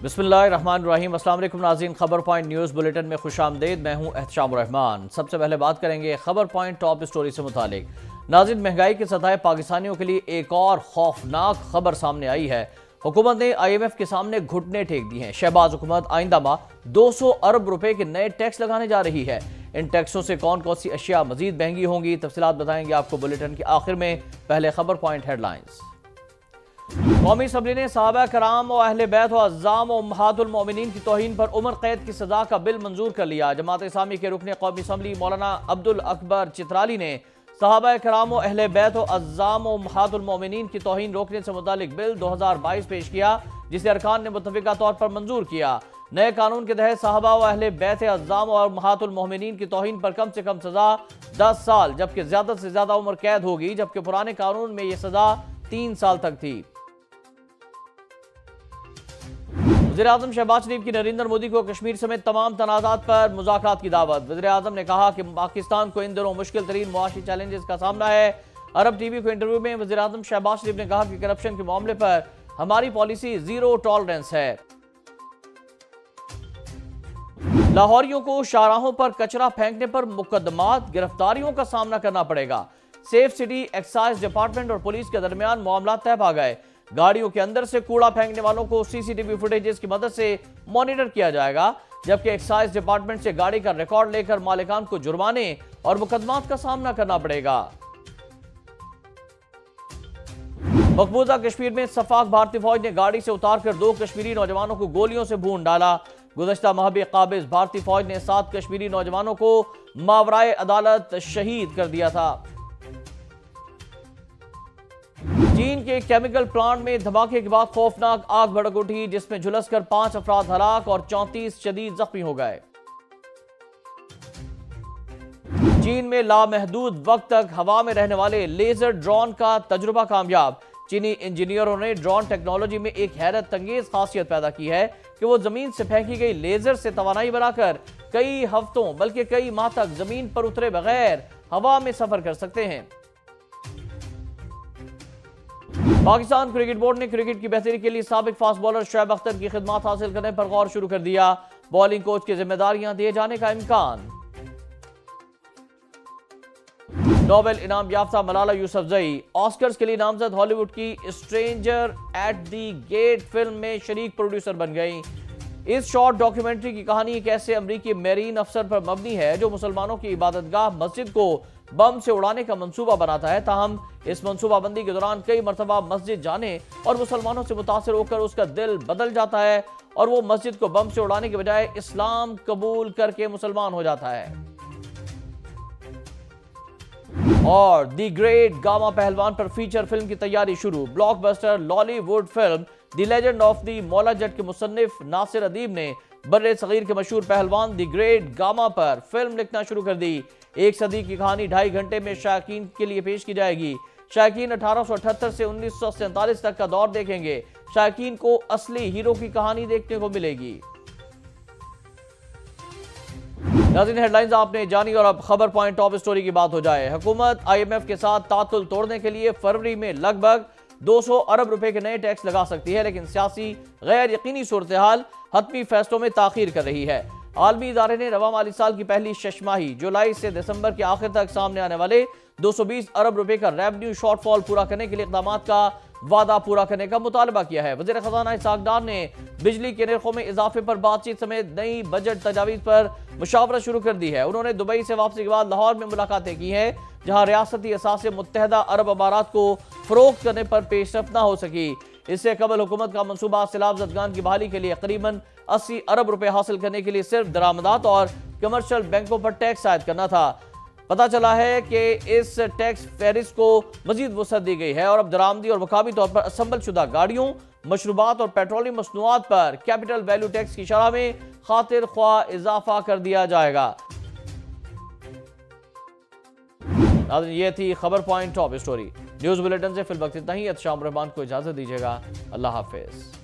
बिस्मिल्लाहिर्रहमानिर्रहीम। अस्सलाम वालेकुम नाज़रीन, खबर पॉइंट न्यूज़ बुलेटिन में खुश आमदीद। मैं हूँ एहतशाम रहमान। सबसे पहले बात करेंगे खबर पॉइंट टॉप स्टोरी से मुतालिक। नाज़रीन, महंगाई की सतह पाकिस्तानियों के लिए एक और खौफनाक खबर सामने आई है। हुकूमत ने IMF के सामने घुटने टेक दिए हैं। शहबाज हुकूमत आइंदा माह 200 अरब रुपए के नए टैक्स लगाने जा रही है। इन टैक्सों से कौन कौन सी अशिया मजीद महंगी होंगी, तफसीलात बताएंगे आपको बुलेटिन के आखिर में। पहले खबर पॉइंट हेडलाइंस। कौमी असम्बली ने सहाबा कराम और अहले बैत व अज़्ज़ाम और उम्महातुल मोमिनीन की तौहीन पर उम्र कैद की सजा का बिल मंजूर कर लिया। जमात इस्लामी के रुकने कौमी असम्बली मौलाना अब्दुल अकबर चित्राली ने सहाबा कराम और अहले बैत व अज़्ज़ाम और उम्महातुल मोमिनीन की तौहीन रोकने से मुतालिक बिल 2022 पेश किया, जिसे अरकान ने मुत्तफ़िका तौर पर मंजूर किया। नए कानून के तहत सहाबा व अहले बैत अज़्ज़ाम और उम्महातुल मोमिनीन की तौहीन पर कम से कम सजा 10 साल जबकि ज्यादा से ज्यादा उम्र कैद होगी, जबकि पुराने कानून में यह सजा 3 साल तक थी। वज़ीर-ए-आज़म शहबाज शरीफ की नरेंद्र मोदी को कश्मीर समेत तमाम तनाज़ात पर मुज़ाकरात की दावत। वज़ीर-ए-आज़म ने कहा कि पाकिस्तान को इन दिनों मुश्किल तरीन मुआशी चैलेंजेस का सामना है। अरब TV को इंटरव्यू में वज़ीर-ए-आज़म शहबाज शरीफ ने कहा कि करप्शन के मामले पर हमारी पॉलिसी जीरो टॉलरेंस है। लाहौरियों को शाहराहों पर कचरा फेंकने पर मुकदमात, गिरफ्तारियों का सामना करना पड़ेगा। सेफ सिटी एक्साइज डिपार्टमेंट और पुलिस के दरमियान मामला तय पा गए। गाड़ियों के अंदर से कूड़ा फेंकने वालों को CCTV फुटेजेस की मदद से मॉनिटर किया जाएगा, जबकि एक्साइज डिपार्टमेंट से गाड़ी का रिकॉर्ड लेकर मालिकान को जुर्माने और मुकदमात का सामना करना पड़ेगा। मकबूजा कश्मीर में सफाक भारतीय फौज ने गाड़ी से उतारकर 2 कश्मीरी नौजवानों को गोलियों से भून डाला। गुज़श्ता माह भी काबिज भारतीय फौज ने 7 कश्मीरी नौजवानों को मावराए अदालत शहीद कर दिया था। चीन के केमिकल प्लांट में धमाके के बाद खौफनाक आग भड़क उठी, जिसमें झुलसकर 5 अफराद हलाक और 34 शदीद जख्मी हो गए। चीन में लामहदूद वक्त तक हवा में रहने वाले लेजर ड्रोन का तजुर्बा कामयाब। चीनी इंजीनियरों ने ड्रोन टेक्नोलॉजी में एक हैरत अंगेज खासियत पैदा की है कि वो जमीन से फेंकी गई लेजर से तवानाई बनाकर कई हफ्तों बल्कि कई माह तक जमीन पर उतरे बगैर हवा में सफर कर सकते हैं। पाकिस्तान क्रिकेट बोर्ड ने क्रिकेट की बेहतरी के लिए साबिक फास्ट बॉलर शोएब अख्तर की खिदमत हासिल करने पर गौर शुरू कर दिया। बॉलिंग कोच की जिम्मेदारियां दिए जाने का इम्कान। नोबेल इनाम याफ्ता मलाला यूसुफजई ऑस्कर्स के लिए नामजद हॉलीवुड की Stranger at the Gate film में शरीक प्रोड्यूसर बन गई। इस शॉर्ट डॉक्यूमेंट्री की कहानी एक ऐसे अमरीकी मेरीन अफसर पर मबनी है जो मुसलमानों की इबादतगाह मस्जिद को बम से उड़ाने का मंसूबा बनाता है। ताहम इस मंसूबाबंदी के दौरान कई मरतबा मस्जिद जाने और मुसलमानों से मुतासिर होकर उसका दिल बदल जाता है और वो मस्जिद को बम से उड़ाने के बजाय इस्लाम कबूल करके मुसलमान हो जाता है। और द ग्रेट गामा पहलवान पर फीचर फिल्म की तैयारी शुरू। Blockbuster Lollywood film the legend of the Maula Jatt के मुसन्निफ नासिर अदीब ने बर्रे सगीर के मशहूर पहलवान द ग्रेट गामा पर फिल्म लिखना शुरू कर दी। 1 सदी की कहानी 2.5 घंटे में शायकीन के लिए पेश की जाएगी। शायकीन 1878 से 1947 तक का दौर देखेंगे। शायकीन को असली हीरो की कहानी देखने को मिलेगी। नाज़रीन, हेडलाइंस आपने जानी और अब खबर पॉइंट टॉप स्टोरी की बात हो जाए। हुकूमत IMF के साथ तातुल तोड़ने के लिए फरवरी में लगभग 200 अरब रुपए के नए टैक्स लगा सकती है, लेकिन सियासी गैर यकीनी सूरत हाल हतमी फैसलों में ताखीर कर रही है। आलमी इदारे ने रवा माली साल की पहली छमाही जुलाई से दिसंबर के आखिर तक सामने आने वाले 220 अरब रुपए का रेवेन्यू शॉर्टफॉल पूरा करने के लिए इक़दामात का वादा पूरा करने का मुतालबा किया है। वज़ीर ख़ज़ाना इसहाक़ डार ने बिजली के निर्खों में इजाफे पर बातचीत समेत नई बजट तजावीज़ पर मुशावरत शुरू कर दी है। उन्होंने दुबई से वापसी के बाद लाहौर में मुलाकातें की हैं, जहां रियासती असासे मुत्तहदा अरब अमारात को फरोख्त करने पर पेशरफ्त न हो सकी। इससे कबल हुकूमत का मंसूबा सैलाब ज़दगान की बहाली के लिए करीबन 80 अरब रुपए हासिल करने के लिए सिर्फ दरामदात और कमर्शियल बैंकों पर टैक्स आयद करना था। पता चला है कि इस टैक्स फहरिस्त को मजीद वसअत दी गई है और अब दरामदी और मुकामी तौर पर असम्बल शुदा गाड़ियों, मशरूबात और पेट्रोलियम मसनूआत पर कैपिटल वैल्यू टैक्स की शरह में खातिर ख्वाह इजाफा कर दिया जाएगा। ये थी खबर point top story. News bulletin से फिल वक्त इतना ही। एहतशाम रहमान को इजाजत दीजिएगा। अल्लाह हाफिज।